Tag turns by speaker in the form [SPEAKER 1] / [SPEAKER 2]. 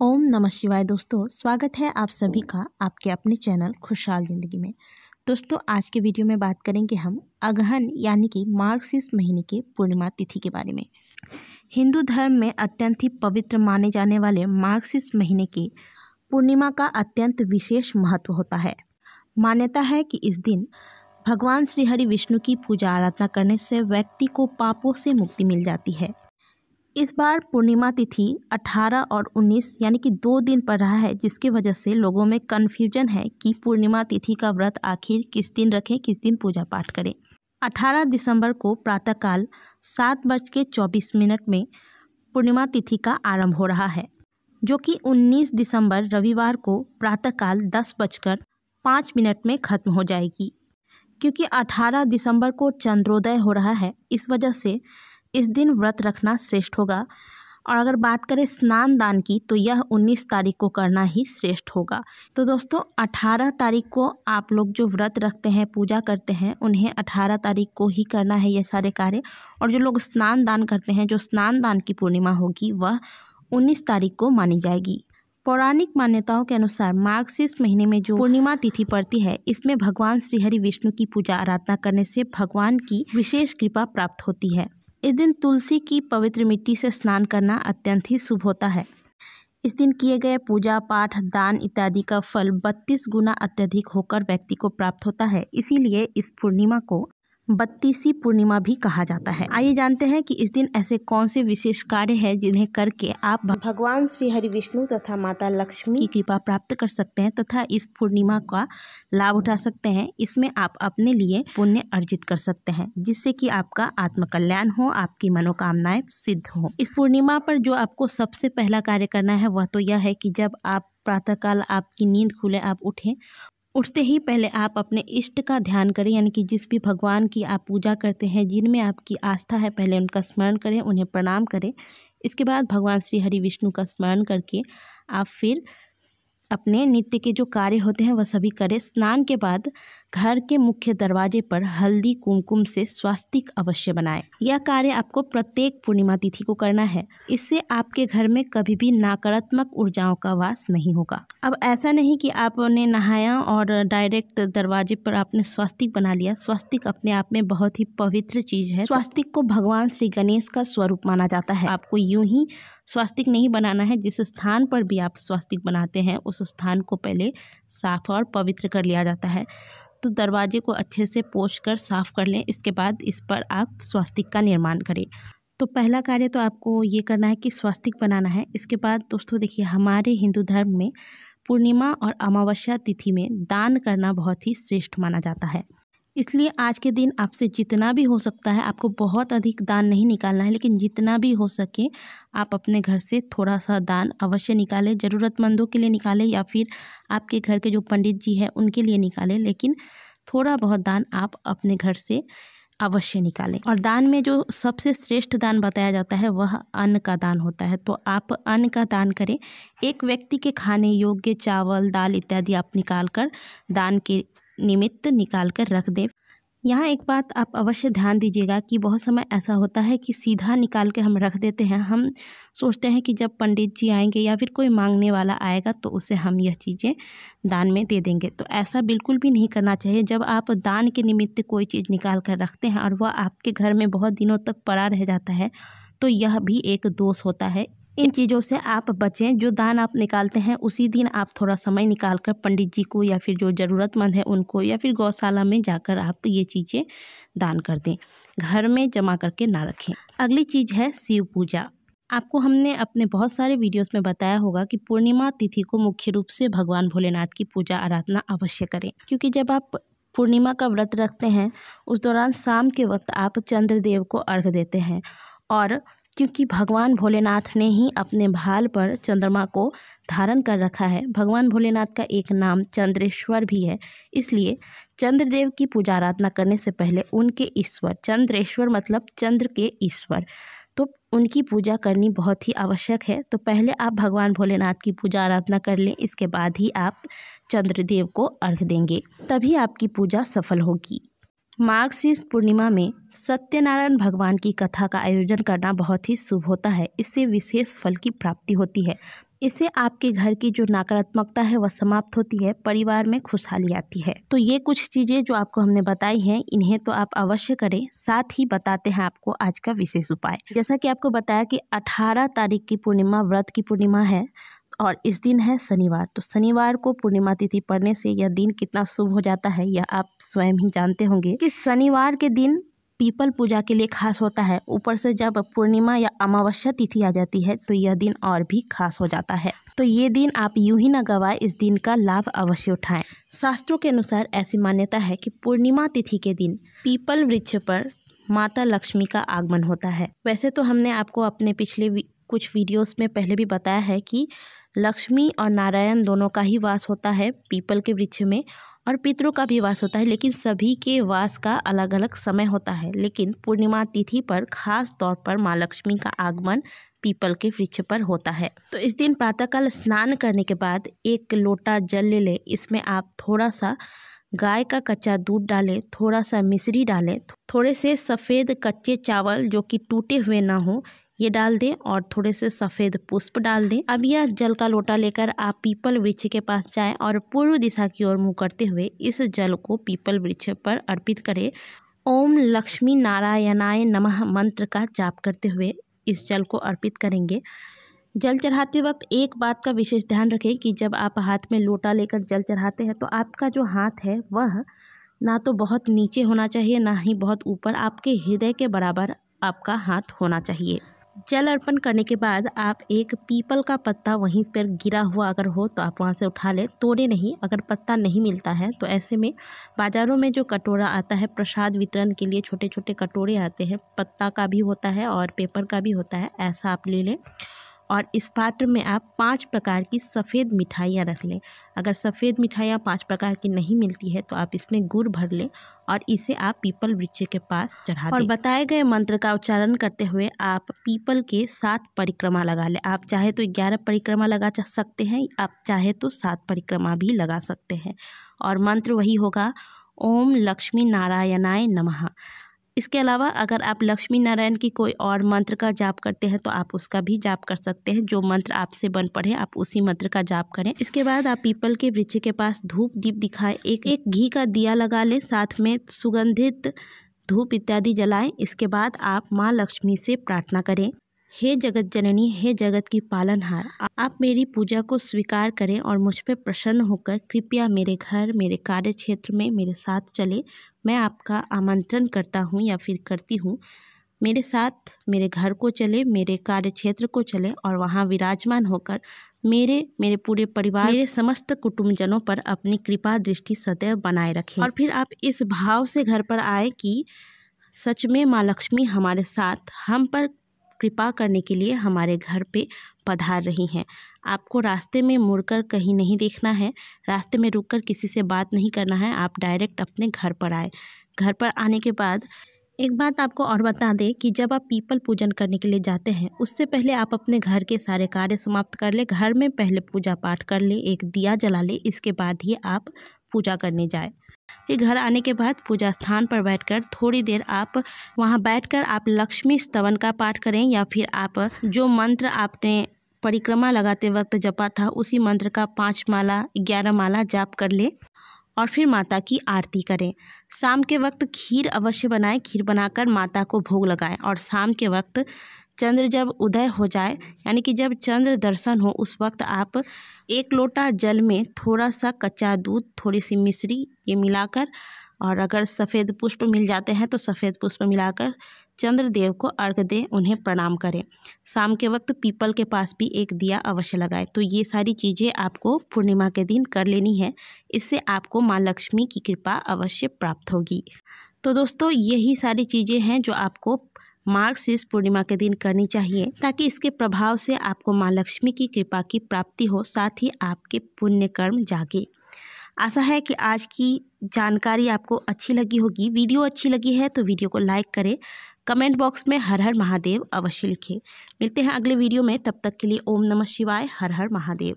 [SPEAKER 1] ओम नमः शिवाय। दोस्तों, स्वागत है आप सभी का आपके अपने चैनल खुशहाल ज़िंदगी में। दोस्तों, आज के वीडियो में बात करेंगे हम अगहन यानी कि मार्गशीर्ष महीने के पूर्णिमा तिथि के बारे में। हिंदू धर्म में अत्यंत ही पवित्र माने जाने वाले मार्गशीर्ष महीने की पूर्णिमा का अत्यंत विशेष महत्व होता है। मान्यता है कि इस दिन भगवान श्री हरि विष्णु की पूजा आराधना करने से व्यक्ति को पापों से मुक्ति मिल जाती है। इस बार पूर्णिमा तिथि 18 और 19 यानी कि 2 दिन पड़ रहा है, जिसकी वजह से लोगों में कन्फ्यूजन है कि पूर्णिमा तिथि का व्रत आखिर किस दिन रखें, किस दिन पूजा पाठ करें। 18 दिसंबर को प्रातःकाल 7:24 में पूर्णिमा तिथि का आरंभ हो रहा है, जो कि 19 दिसंबर रविवार को प्रातःकाल 10:05 में खत्म हो जाएगी। क्योंकि 18 दिसंबर को चंद्रोदय हो रहा है, इस वजह से इस दिन व्रत रखना श्रेष्ठ होगा। और अगर बात करें स्नान दान की, तो यह 19 तारीख को करना ही श्रेष्ठ होगा। तो दोस्तों, 18 तारीख को आप लोग जो व्रत रखते हैं, पूजा करते हैं, उन्हें 18 तारीख को ही करना है ये सारे कार्य। और जो लोग स्नान दान करते हैं, जो स्नान दान की पूर्णिमा होगी, वह 19 तारीख को मानी जाएगी। पौराणिक मान्यताओं के अनुसार मार्गशीर्ष महीने में जो पूर्णिमा तिथि पड़ती है, इसमें भगवान श्री हरि विष्णु की पूजा आराधना करने से भगवान की विशेष कृपा प्राप्त होती है। इस दिन तुलसी की पवित्र मिट्टी से स्नान करना अत्यंत ही शुभ होता है। इस दिन किए गए पूजा पाठ, दान इत्यादि का फल 32 गुना अत्यधिक होकर व्यक्ति को प्राप्त होता है। इसीलिए इस पूर्णिमा को 32वीं पूर्णिमा भी कहा जाता है। आइए जानते हैं कि इस दिन ऐसे कौन से विशेष कार्य हैं जिन्हें करके आप भगवान श्री हरि विष्णु तथा माता लक्ष्मी की कृपा प्राप्त कर सकते हैं तथा इस पूर्णिमा का लाभ उठा सकते हैं। इसमें आप अपने लिए पुण्य अर्जित कर सकते हैं, जिससे कि आपका आत्मकल्याण हो, आपकी मनोकामनाएं सिद्ध हो। इस पूर्णिमा पर जो आपको सबसे पहला कार्य करना है, वह तो यह है कि जब आप प्रातःकाल आपकी नींद खुले, आप उठें, उठते ही पहले आप अपने इष्ट का ध्यान करें, यानी कि जिस भी भगवान की आप पूजा करते हैं, जिनमें आपकी आस्था है, पहले उनका स्मरण करें, उन्हें प्रणाम करें। इसके बाद भगवान श्री हरि विष्णु का स्मरण करके आप फिर अपने नित्य के जो कार्य होते हैं वह सभी करें। स्नान के बाद घर के मुख्य दरवाजे पर हल्दी कुमकुम से स्वास्तिक अवश्य बनाएं। यह कार्य आपको प्रत्येक पूर्णिमा तिथि को करना है। इससे आपके घर में कभी भी नकारात्मक ऊर्जाओं का वास नहीं होगा। अब ऐसा नहीं कि आपने नहाया और डायरेक्ट दरवाजे पर आपने स्वास्तिक बना लिया। स्वास्तिक अपने आप में बहुत ही पवित्र चीज है। स्वास्तिक को भगवान श्री गणेश का स्वरूप माना जाता है। आपको यूं ही स्वास्तिक नहीं बनाना है। जिस स्थान पर भी आप स्वास्तिक बनाते हैं, उस स्थान को पहले साफ और पवित्र कर लिया जाता है। तो दरवाजे को अच्छे से पोंछ कर साफ कर लें। इसके बाद इस पर आप स्वास्तिक का निर्माण करें। तो पहला कार्य तो आपको ये करना है कि स्वास्तिक बनाना है। इसके बाद दोस्तों देखिए, हमारे हिंदू धर्म में पूर्णिमा और अमावस्या तिथि में दान करना बहुत ही श्रेष्ठ माना जाता है। इसलिए आज के दिन आपसे जितना भी हो सकता है, आपको बहुत अधिक दान नहीं निकालना है, लेकिन जितना भी हो सके आप अपने घर से थोड़ा सा दान अवश्य निकालें। ज़रूरतमंदों के लिए निकालें या फिर आपके घर के जो पंडित जी हैं उनके लिए निकालें, लेकिन थोड़ा बहुत दान आप अपने घर से अवश्य निकालें। और दान में जो सबसे श्रेष्ठ दान बताया जाता है, वह अन्न का दान होता है। तो आप अन्न का दान करें। एक व्यक्ति के खाने योग्य चावल, दाल इत्यादि आप निकाल कर दान के निमित्त निकाल कर रख दें। यहाँ एक बात आप अवश्य ध्यान दीजिएगा कि बहुत समय ऐसा होता है कि सीधा निकाल के हम रख देते हैं। हम सोचते हैं कि जब पंडित जी आएंगे या फिर कोई मांगने वाला आएगा तो उसे हम यह चीज़ें दान में दे देंगे। तो ऐसा बिल्कुल भी नहीं करना चाहिए। जब आप दान के निमित्त कोई चीज़ निकाल कर रखते हैं और वह आपके घर में बहुत दिनों तक पड़ा रह जाता है, तो यह भी एक दोष होता है। इन चीज़ों से आप बचें। जो दान आप निकालते हैं, उसी दिन आप थोड़ा समय निकाल कर पंडित जी को या फिर जो ज़रूरतमंद है उनको, या फिर गौशाला में जाकर आप ये चीज़ें दान कर दें। घर में जमा करके ना रखें। अगली चीज़ है शिव पूजा। आपको हमने अपने बहुत सारे वीडियोस में बताया होगा कि पूर्णिमा तिथि को मुख्य रूप से भगवान भोलेनाथ की पूजा आराधना अवश्य करें। क्योंकि जब आप पूर्णिमा का व्रत रखते हैं, उस दौरान शाम के वक्त आप चंद्रदेव को अर्घ देते हैं। और क्योंकि भगवान भोलेनाथ ने ही अपने भाल पर चंद्रमा को धारण कर रखा है, भगवान भोलेनाथ का एक नाम चंद्रेश्वर भी है, इसलिए चंद्रदेव की पूजा आराधना करने से पहले उनके ईश्वर, चंद्रेश्वर मतलब चंद्र के ईश्वर, तो उनकी पूजा करनी बहुत ही आवश्यक है। तो पहले आप भगवान भोलेनाथ की पूजा आराधना कर लें, इसके बाद ही आप चंद्रदेव को अर्घ देंगे, तभी आपकी पूजा सफल होगी। मार्गशीर्ष पूर्णिमा में सत्यनारायण भगवान की कथा का आयोजन करना बहुत ही शुभ होता है। इससे विशेष फल की प्राप्ति होती है। इससे आपके घर की जो नकारात्मकता है वह समाप्त होती है, परिवार में खुशहाली आती है। तो ये कुछ चीज़ें जो आपको हमने बताई हैं, इन्हें तो आप अवश्य करें। साथ ही बताते हैं आपको आज का विशेष उपाय। जैसा कि आपको बताया कि 18 तारीख की पूर्णिमा व्रत की पूर्णिमा है और इस दिन है शनिवार। तो शनिवार को पूर्णिमा तिथि पड़ने से यह दिन कितना शुभ हो जाता है यह आप स्वयं ही जानते होंगे कि शनिवार के दिन पीपल पूजा के लिए खास होता है। ऊपर से जब पूर्णिमा या अमावस्या तिथि आ जाती है तो यह दिन और भी खास हो जाता है। तो ये दिन आप यूं ही न गवाएं, इस दिन का लाभ अवश्य उठाएं। शास्त्रों के अनुसार ऐसी मान्यता है कि पूर्णिमा तिथि के दिन पीपल वृक्ष पर माता लक्ष्मी का आगमन होता है। वैसे तो हमने आपको अपने पिछले कुछ वीडियोस में पहले भी बताया है कि लक्ष्मी और नारायण दोनों का ही वास होता है पीपल के वृक्ष में, और पितरों का भी वास होता है, लेकिन सभी के वास का अलग अलग समय होता है। लेकिन पूर्णिमा तिथि पर खास तौर पर माँ लक्ष्मी का आगमन पीपल के वृक्ष पर होता है। तो इस दिन प्रातःकाल स्नान करने के बाद 1 लोटा जल ले लें। इसमें आप थोड़ा सा गाय का कच्चा दूध डालें, थोड़ा सा मिश्री डालें, थोड़े से सफ़ेद कच्चे चावल जो कि टूटे हुए ना हो ये डाल दें और थोड़े से सफ़ेद पुष्प डाल दें। अब यह जल का लोटा लेकर आप पीपल वृक्ष के पास जाएं और पूर्व दिशा की ओर मुँह करते हुए इस जल को पीपल वृक्ष पर अर्पित करें। ओम लक्ष्मी नारायणाय नमः मंत्र का जाप करते हुए इस जल को अर्पित करेंगे। जल चढ़ाते वक्त एक बात का विशेष ध्यान रखें कि जब आप हाथ में लोटा लेकर जल चढ़ाते हैं तो आपका जो हाथ है वह ना तो बहुत नीचे होना चाहिए ना ही बहुत ऊपर, आपके हृदय के बराबर आपका हाथ होना चाहिए। जल अर्पण करने के बाद आप एक पीपल का पत्ता वहीं पर गिरा हुआ अगर हो तो आप वहां से उठा लें, तोड़े नहीं। अगर पत्ता नहीं मिलता है तो ऐसे में बाज़ारों में जो कटोरा आता है प्रसाद वितरण के लिए, छोटे छोटे कटोरे आते हैं, पत्ता का भी होता है और पेपर का भी होता है, ऐसा आप ले लें। और इस पात्र में आप 5 प्रकार की सफ़ेद मिठाइयाँ रख लें। अगर सफ़ेद मिठाइयाँ 5 प्रकार की नहीं मिलती है तो आप इसमें गुड़ भर लें और इसे आप पीपल वृक्ष के पास चढ़ा दें। और बताए गए मंत्र का उच्चारण करते हुए आप पीपल के 7 परिक्रमा लगा लें। आप चाहे तो 11 परिक्रमा लगा सकते हैं, आप चाहे तो 7 परिक्रमा भी लगा सकते हैं। और मंत्र वही होगा, ओम लक्ष्मी नारायणाय नमः। इसके अलावा अगर आप लक्ष्मी नारायण की कोई और मंत्र का जाप करते हैं तो आप उसका भी जाप कर सकते हैं। जो मंत्र आपसे बन पड़े आप उसी मंत्र का जाप करें। इसके बाद आप पीपल के वृक्ष के पास धूप दीप दिखाएं, एक घी का दिया लगा लें, साथ में सुगंधित धूप इत्यादि जलाएं। इसके बाद आप माँ लक्ष्मी से प्रार्थना करें, हे जगत जननी, हे जगत की पालनहार, आप मेरी पूजा को स्वीकार करें और मुझ पर प्रसन्न होकर कृपया मेरे घर, मेरे कार्य क्षेत्र में मेरे साथ चले। मैं आपका आमंत्रण करता हूँ या फिर करती हूँ, मेरे साथ मेरे घर को चले, मेरे कार्य क्षेत्र को चले और वहाँ विराजमान होकर मेरे पूरे परिवार, मेरे समस्त कुटुंबजनों पर अपनी कृपा दृष्टि सदैव बनाए रखें। और फिर आप इस भाव से घर पर आए कि सच में माँ लक्ष्मी हमारे साथ, हम पर कृपा करने के लिए हमारे घर पे पधार रही हैं। आपको रास्ते में मुड़कर कहीं नहीं देखना है, रास्ते में रुककर किसी से बात नहीं करना है, आप डायरेक्ट अपने घर पर आए। घर पर आने के बाद एक बात आपको और बता दें कि जब आप पीपल पूजन करने के लिए जाते हैं उससे पहले आप अपने घर के सारे कार्य समाप्त कर ले। घर में पहले पूजा पाठ कर ले, एक दिया जला ले, इसके बाद ही आप पूजा करने जाए। फिर घर आने के बाद पूजा स्थान पर बैठकर थोड़ी देर आप वहां बैठकर आप लक्ष्मी स्तवन का पाठ करें या फिर आप जो मंत्र आपने परिक्रमा लगाते वक्त जपा था उसी मंत्र का 5 माला 11 माला जाप कर ले और फिर माता की आरती करें। शाम के वक्त खीर अवश्य बनाएं, खीर बनाकर माता को भोग लगाएं और शाम के वक्त चंद्र जब उदय हो जाए यानी कि जब चंद्र दर्शन हो उस वक्त आप 1 लोटा जल में थोड़ा सा कच्चा दूध, थोड़ी सी मिश्री ये मिलाकर, और अगर सफ़ेद पुष्प मिल जाते हैं तो सफ़ेद पुष्प मिलाकर चंद्रदेव को अर्घ्य दें, उन्हें प्रणाम करें। शाम के वक्त पीपल के पास भी एक दिया अवश्य लगाएं। तो ये सारी चीज़ें आपको पूर्णिमा के दिन कर लेनी है, इससे आपको माँ लक्ष्मी की कृपा अवश्य प्राप्त होगी। तो दोस्तों यही सारी चीज़ें हैं जो आपको मार्गशीर्ष पूर्णिमा के दिन करनी चाहिए ताकि इसके प्रभाव से आपको माँ लक्ष्मी की कृपा की प्राप्ति हो, साथ ही आपके पुण्य कर्म जागे। आशा है कि आज की जानकारी आपको अच्छी लगी होगी। वीडियो अच्छी लगी है तो वीडियो को लाइक करें, कमेंट बॉक्स में हर हर महादेव अवश्य लिखें। मिलते हैं अगले वीडियो में, तब तक के लिए ओम नमः शिवाय, हर हर महादेव।